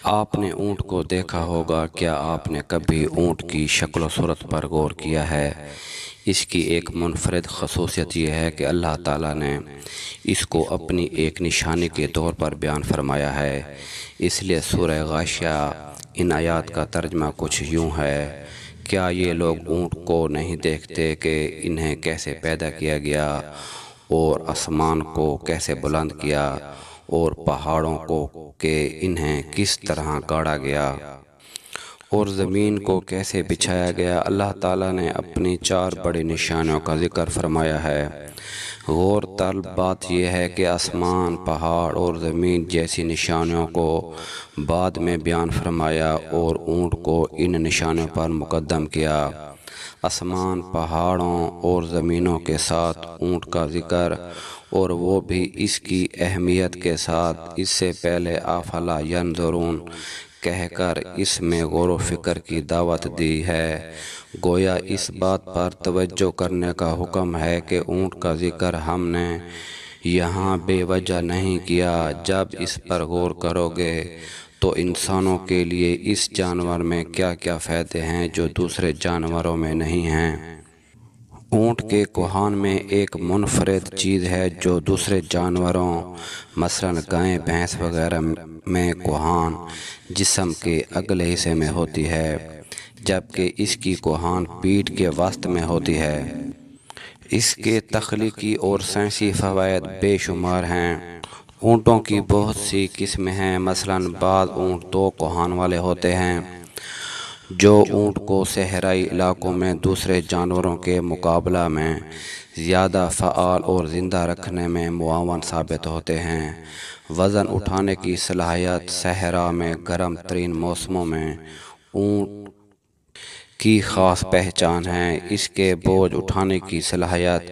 آپ نے اونٹ کو دیکھا ہوگا، کیا آپ نے کبھی اونٹ کی شکل و صورت پر غور کیا ہے؟ اس کی ایک منفرد خصوصیت یہ ہے کہ اللہ تعالیٰ نے اس کو اپنی ایک نشانی کے طور پر بیان فرمایا ہے۔ اس لیے سورہ غاشیہ ان آیات کا ترجمہ کچھ یوں ہے: کیا یہ لوگ اونٹ کو نہیں دیکھتے کہ انہیں کیسے پیدا کیا گیا، اور آسمان کو کیسے بلند کیا، اور پہاڑوں کو کہ انہیں کس طرح گاڑا گیا، اور زمین کو کیسے بچھایا گیا۔ اللہ تعالیٰ نے اپنی 4 بڑی نشانیوں کا ذکر فرمایا ہے۔ غور طلب بات یہ ہے کہ آسمان، پہاڑ اور زمین جیسی نشانیوں کو بعد میں بیان فرمایا اور اونٹ کو ان نشانیوں پر مقدم کیا۔ آسمان، پہاڑوں اور زمینوں کے ساتھ اونٹ کا ذکر، اور وہ بھی اس کی اہمیت کے ساتھ، اس سے پہلے افلا ینظرون کہہ کر اس میں غور و فکر کی دعوت دی ہے۔ گویا اس بات پر توجہ کرنے کا حکم ہے کہ اونٹ کا ذکر ہم نے یہاں بے وجہ نہیں کیا۔ جب اس پر غور کرو گے تو انسانوں کے لیے اس جانور میں کیا کیا فائدے ہیں جو دوسرے جانوروں میں نہیں ہیں۔ اونٹ کے کوہان میں ایک منفرد چیز ہے جو دوسرے جانوروں مثلاً گائے، بھینس وغیرہ میں کوہان جسم کے اگلے حصے میں ہوتی ہے، جبکہ اس کی کوہان پیٹھ کے وسط میں ہوتی ہے۔ اس کے تخلیقی اور سائنسی فوائد بے شمار ہیں۔ اونٹوں کی بہت سی قسمیں ہیں، مثلاً بعض اونٹ 2 کوہان والے ہوتے ہیں، جو اونٹ کو صحرائی علاقوں میں دوسرے جانوروں کے مقابلہ میں زیادہ فعال اور زندہ رکھنے میں معاون ثابت ہوتے ہیں۔ وزن اٹھانے کی صلاحیت: صحرا میں گرم ترین موسموں میں اونٹ کی خاص پہچان ہے۔ اس کے بوجھ اٹھانے کی صلاحیت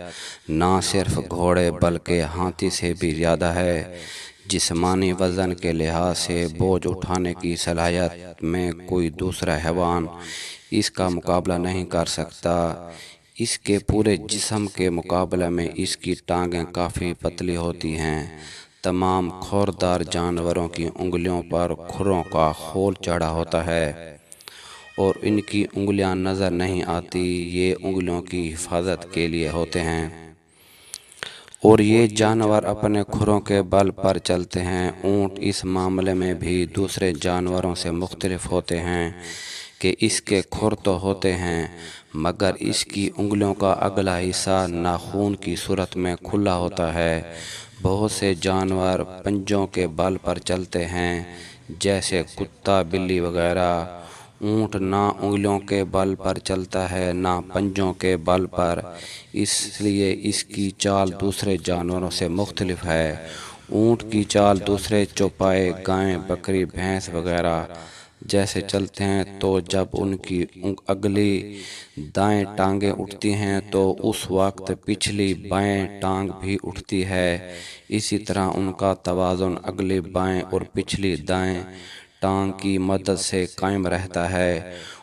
نہ صرف گھوڑے بلکہ ہاتھی سے بھی زیادہ ہے۔ جسمانی وزن کے لحاظ سے بوجھ اٹھانے کی صلاحیت میں کوئی دوسرا حیوان اس کا مقابلہ نہیں کر سکتا۔ اس کے پورے جسم کے مقابلے میں اس کی ٹانگیں کافی پتلی ہوتی ہیں۔ تمام کھوردار جانوروں کی انگلیوں پر کھروں کا خول چڑھا ہوتا ہے اور ان کی انگلیاں نظر نہیں آتی، یہ انگلیوں کی حفاظت کے لیے ہوتے ہیں، اور یہ جانور اپنے کھروں کے بل پر چلتے ہیں۔ اونٹ اس معاملے میں بھی دوسرے جانوروں سے مختلف ہوتے ہیں کہ اس کے کھر تو ہوتے ہیں مگر اس کی انگلیوں کا اگلا حصہ ناخن کی صورت میں کھلا ہوتا ہے۔ بہت سے جانور پنجوں کے بل پر چلتے ہیں، جیسے کتا، بلی وغیرہ۔ اونٹ نہ انگلیوں کے بل پر چلتا ہے نہ پنجوں کے بل پر، اس لیے اس کی چال دوسرے جانوروں سے مختلف ہے۔ اونٹ کی چال دوسرے چوپائے، گائے، بکری، بھینس وغیرہ جیسے چلتے ہیں تو جب ان کی اگلی دائیں ٹانگیں اٹھتی ہیں تو اس وقت پچھلی بائیں ٹانگ بھی اٹھتی ہے۔ اسی طرح ان کا توازن اگلی بائیں اور پچھلی دائیں ٹانگ کی مدد سے قائم رہتا ہے۔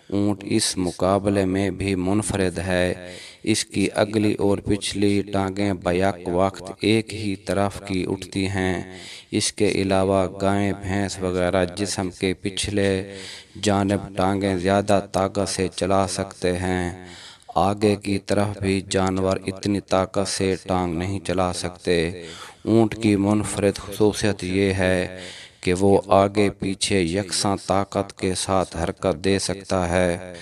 اونٹ اس مقابلے میں بھی منفرد ہے۔ اس کی اگلی اور پچھلی ٹانگیں بیک وقت ایک ہی طرف کی اٹھتی ہیں۔ اس کے علاوہ گائے، بھینس وغیرہ جسم کے پچھلے جانب ٹانگیں زیادہ طاقت سے چلا سکتے ہیں۔ آگے کی طرف بھی جانور اتنی طاقت سے ٹانگ نہیں چلا سکتے۔ اونٹ کی منفرد خصوصیت یہ ہے کہ وہ آگے پیچھے یکساں طاقت کے ساتھ حرکت دے سکتا ہے،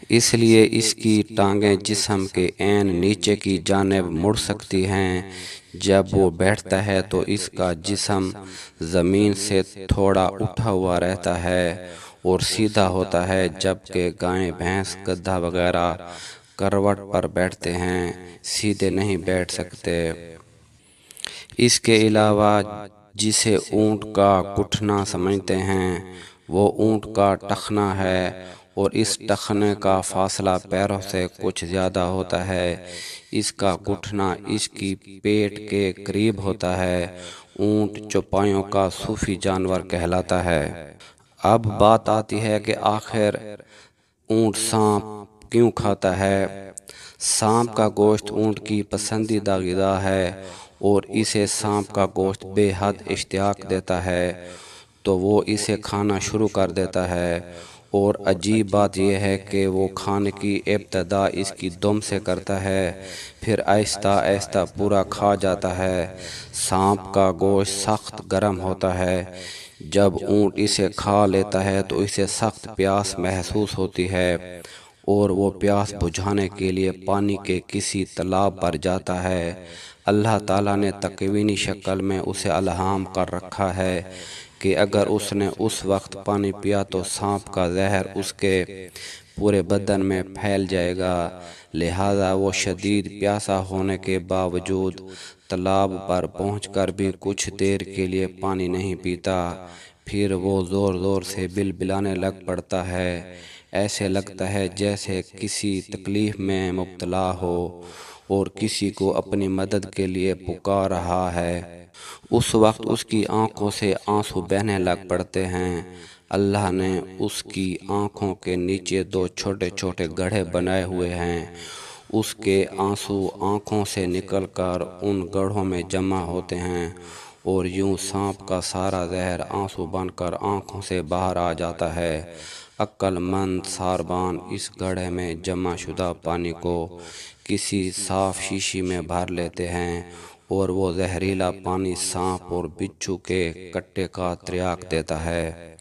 اس لیے اس کی ٹانگیں جسم کے عین نیچے کی جانب مڑ سکتی ہیں۔ جب وہ بیٹھتا ہے تو اس کا جسم زمین سے تھوڑا اٹھا ہوا رہتا ہے اور سیدھا ہوتا ہے، جبکہ گائے، بھینس، گدھا وغیرہ کروٹ پر بیٹھتے ہیں، سیدھے نہیں بیٹھ سکتے۔ اس کے علاوہ جسے اونٹ کا گھٹنا سمجھتے ہیں، وہ اونٹ کا ٹخنا ہے، اور اس ٹخنے کا فاصلہ پیروں سے کچھ زیادہ ہوتا ہے۔ اس کا گھٹنا اس کی پیٹھ کے قریب ہوتا ہے۔ اونٹ چوپایوں کا صوفی جانور کہلاتا ہے۔ اب بات آتی ہے کہ آخر اونٹ سانپ کیوں کھاتا ہے؟ سانپ کا گوشت اونٹ کی پسندیدہ غذا ہے اور اسے سانپ کا گوشت بے حد اشتہاق دیتا ہے۔ تو وہ اسے کھانا شروع کر دیتا ہے، اور عجیب بات یہ ہے کہ وہ کھانے کی ابتدا اس کی دم سے کرتا ہے، پھر آہستہ آہستہ پورا کھا جاتا ہے۔ سانپ کا گوشت سخت گرم ہوتا ہے۔ جب اونٹ اسے کھا لیتا ہے تو اسے سخت پیاس محسوس ہوتی ہے، اور وہ پیاس بجھانے کے لیے پانی کے کسی تالاب پر جاتا ہے۔ اللہ تعالیٰ نے تکوینی شکل میں اسے الہام کر رکھا ہے کہ اگر اس نے اس وقت پانی پیا تو سانپ کا زہر اس کے پورے بدن میں پھیل جائے گا، لہذا وہ شدید پیاسا ہونے کے باوجود تالاب پر پہنچ کر بھی کچھ دیر کے لیے پانی نہیں پیتا۔ پھر وہ زور زور سے بلبلانے لگ پڑتا ہے، ایسے لگتا ہے جیسے کسی تکلیف میں مبتلا ہو اور کسی کو اپنی مدد کے لیے پکار رہا ہے۔ اس وقت اس کی آنکھوں سے آنسو بہنے لگ پڑتے ہیں۔ اللہ نے اس کی آنکھوں کے نیچے دو چھوٹے چھوٹے گڑھے بنائے ہوئے ہیں۔ اس کے آنسو آنکھوں سے نکل کر ان گڑھوں میں جمع ہوتے ہیں، اور یوں سانپ کا سارا زہر آنسو بن کر آنکھوں سے باہر آ جاتا ہے۔ عقل مند ساربان اس گڑھے میں جمع شدہ پانی کو کسی صاف شیشی میں بھر لیتے ہیں، اور وہ زہریلا پانی سانپ اور بچھو کے کٹے کا تریاق دیتا ہے۔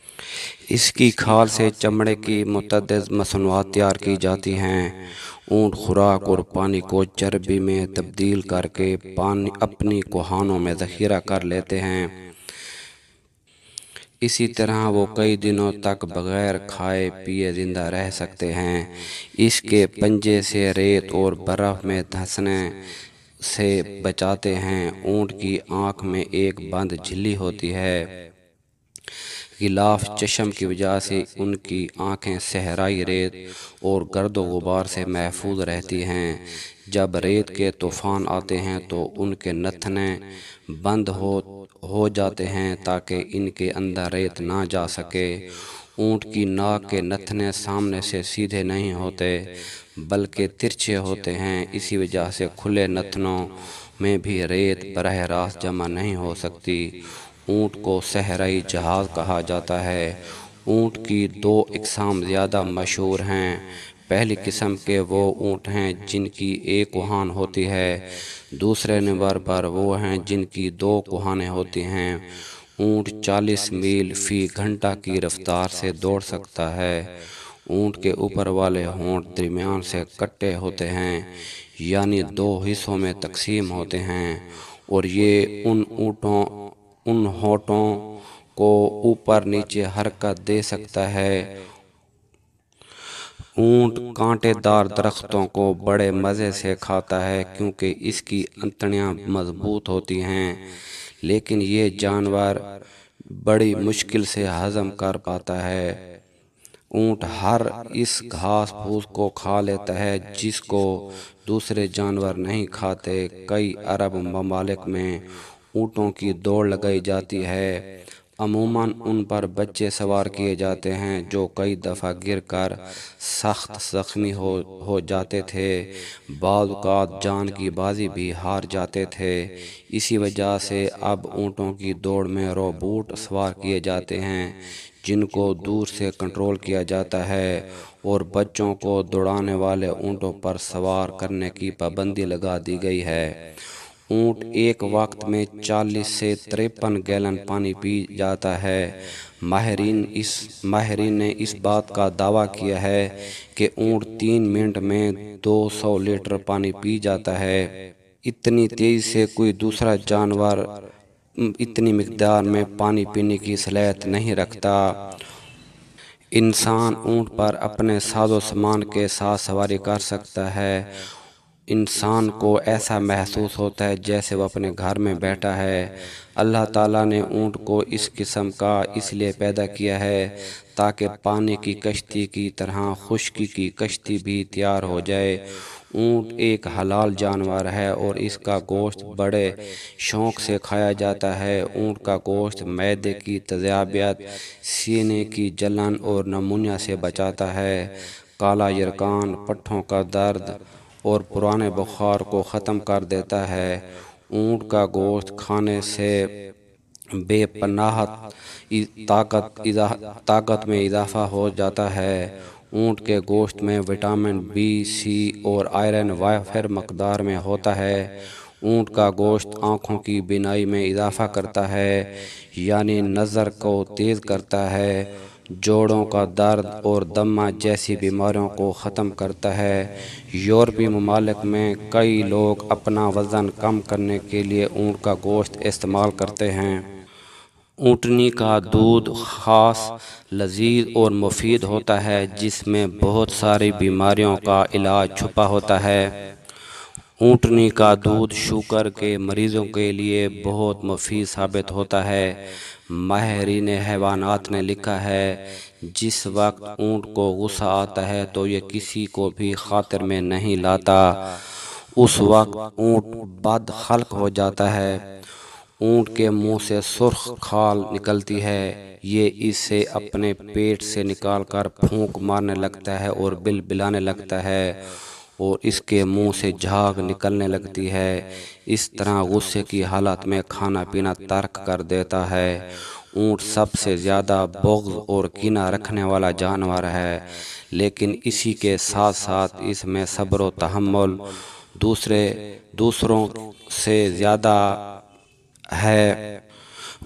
اس کی کھال سے چمڑے کی متعدد مصنوعات تیار کی جاتی ہیں۔ اونٹ خوراک اور پانی کو چربی میں تبدیل کر کے اپنی کوہانوں میں ذخیرہ کر لیتے ہیں۔ اسی طرح وہ کئی دنوں تک بغیر کھائے پیے زندہ رہ سکتے ہیں۔ اس کے پنجے سے ریت اور برف میں دھنسنے سے بچاتے ہیں۔ اونٹ کی آنکھ میں ایک بند جھلی ہوتی ہے۔ غلاف چشم کی وجہ سے ان کی آنکھیں صحرائی ریت اور گرد و غبار سے محفوظ رہتی ہیں۔ جب ریت کے طوفان آتے ہیں تو ان کے نتھنے بند ہو جاتے ہیں تاکہ ان کے اندر ریت نہ جا سکے۔ اونٹ کی ناک کے نتھنے سامنے سے سیدھے نہیں ہوتے بلکہ ترچھے ہوتے ہیں، اسی وجہ سے کھلے نتنوں میں بھی ریت براہ راست جمع نہیں ہو سکتی۔ اونٹ کو صحرائی جہاز کہا جاتا ہے۔ اونٹ کی دو اقسام زیادہ مشہور ہیں۔ پہلی قسم کے وہ اونٹ ہیں جن کی ایک کوہان ہوتی ہے، دوسرے نمبر پر وہ ہیں جن کی دو کوہانیں ہوتی ہیں۔ اونٹ 40 میل فی گھنٹہ کی رفتار سے دوڑ سکتا ہے۔ اونٹ کے اوپر والے ہونٹ درمیان سے کٹے ہوتے ہیں، یعنی دو حصوں میں تقسیم ہوتے ہیں، اور یہ ان ہونٹوں کو اوپر نیچے حرکت دے سکتا ہے۔ اونٹ کانٹے دار درختوں کو بڑے مزے سے کھاتا ہے کیونکہ اس کی انتڑیاں مضبوط ہوتی ہیں، لیکن یہ جانور بڑی مشکل سے ہضم کر پاتا ہے۔ اونٹ ہر اس گھاس پھوس کو کھا لیتا ہے جس کو دوسرے جانور نہیں کھاتے۔ کئی عرب ممالک میں اونٹوں کی دوڑ لگائی جاتی ہے۔ عموماً ان پر بچے سوار کیے جاتے ہیں جو کئی دفعہ گر کر سخت زخمی ہو جاتے تھے، بعض اوقات جان کی بازی بھی ہار جاتے تھے۔ اسی وجہ سے اب اونٹوں کی دوڑ میں روبوٹ سوار کیے جاتے ہیں جن کو دور سے کنٹرول کیا جاتا ہے، اور بچوں کو دوڑانے والے اونٹوں پر سوار کرنے کی پابندی لگا دی گئی ہے۔ اونٹ ایک وقت میں 40 سے 53 گیلن پانی پی جاتا ہے۔ ماہرین نے اس بات کا دعویٰ کیا ہے کہ اونٹ 3 منٹ میں 200 لیٹر پانی پی جاتا ہے۔ اتنی تیزی سے کوئی دوسرا جانور اتنی مقدار میں پانی پینے کی صلاحیت نہیں رکھتا۔ انسان اونٹ پر اپنے ساز و سامان کے ساتھ سواری کر سکتا ہے۔ انسان کو ایسا محسوس ہوتا ہے جیسے وہ اپنے گھر میں بیٹھا ہے۔ اللہ تعالیٰ نے اونٹ کو اس قسم کا اس لیے پیدا کیا ہے تاکہ پانی کی کشتی کی طرح خشکی کی کشتی بھی تیار ہو جائے۔ اونٹ ایک حلال جانور ہے اور اس کا گوشت بڑے شوق سے کھایا جاتا ہے۔ اونٹ کا گوشت معدے کی تیزابیت، سینے کی جلن اور نمونیا سے بچاتا ہے، کالا یرقان، پٹھوں کا درد اور پرانے بخار کو ختم کر دیتا ہے۔ اونٹ کا گوشت کھانے سے بے پناہ طاقت میں اضافہ ہو جاتا ہے۔ اونٹ کے گوشت میں وٹامن بی، سی اور آئرن وافر مقدار میں ہوتا ہے۔ اونٹ کا گوشت آنکھوں کی بینائی میں اضافہ کرتا ہے، یعنی نظر کو تیز کرتا ہے، جوڑوں کا درد اور دمہ جیسی بیماریوں کو ختم کرتا ہے۔ یورپی ممالک میں کئی لوگ اپنا وزن کم کرنے کے لیے اونٹ کا گوشت استعمال کرتے ہیں۔ اونٹنی کا دودھ خاص، لذیذ اور مفید ہوتا ہے، جس میں بہت ساری بیماریوں کا علاج چھپا ہوتا ہے۔ اونٹنی کا دودھ شوگر کے مریضوں کے لیے بہت مفید ثابت ہوتا ہے۔ ماہرین حیوانات نے لکھا ہے، جس وقت اونٹ کو غصہ آتا ہے تو یہ کسی کو بھی خاطر میں نہیں لاتا، اس وقت اونٹ بد خلق ہو جاتا ہے۔ اونٹ کے منہ سے سرخ کھال نکلتی ہے، یہ اسے اپنے پیٹ سے نکال کر پھونک مارنے لگتا ہے اور بلبلانے لگتا ہے، اور اس کے منہ سے جھاگ نکلنے لگتی ہے۔ اس طرح غصے کی حالت میں کھانا پینا ترک کر دیتا ہے۔ اونٹ سب سے زیادہ بغض اور کینہ رکھنے والا جانور ہے، لیکن اسی کے ساتھ ساتھ اس میں صبر و تحمل دوسروں سے زیادہ ہے۔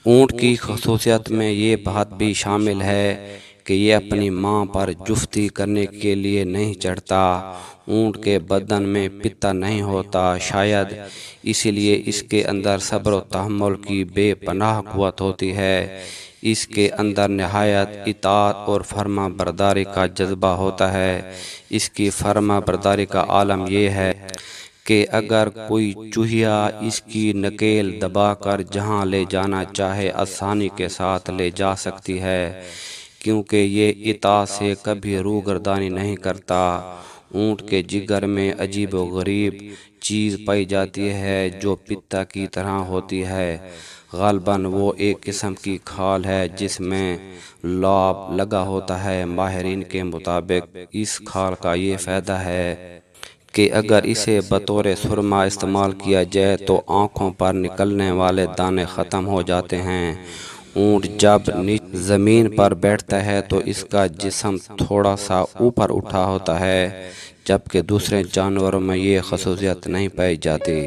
اونٹ کی خصوصیت میں یہ بات بھی شامل ہے کہ یہ اپنی ماں پر جفتی کرنے کے لیے نہیں چڑھتا۔ اونٹ کے بدن میں پتا نہیں ہوتا، شاید اسی لیے اس کے اندر صبر و تحمل کی بے پناہ قوت ہوتی ہے۔ اس کے اندر نہایت اطاعت اور فرما برداری کا جذبہ ہوتا ہے۔ اس کی فرما برداری کا عالم یہ ہے کہ اگر کوئی چوہیا اس کی نکیل دبا کر جہاں لے جانا چاہے آسانی کے ساتھ لے جا سکتی ہے، کیونکہ یہ اطاعت سے کبھی روگردانی نہیں کرتا۔ اونٹ کے جگر میں عجیب و غریب چیز پائی جاتی ہے جو پتا کی طرح ہوتی ہے۔ غالباً وہ ایک قسم کی کھال ہے جس میں لعاب لگا ہوتا ہے۔ ماہرین کے مطابق اس کھال کا یہ فائدہ ہے کہ اگر اسے بطور سرما استعمال کیا جائے تو آنکھوں پر نکلنے والے دانے ختم ہو جاتے ہیں۔ اونٹ جب زمین پر بیٹھتا ہے تو اس کا جسم تھوڑا سا اوپر اٹھا ہوتا ہے، جبکہ دوسرے جانوروں میں یہ خصوصیت نہیں پائی جاتی۔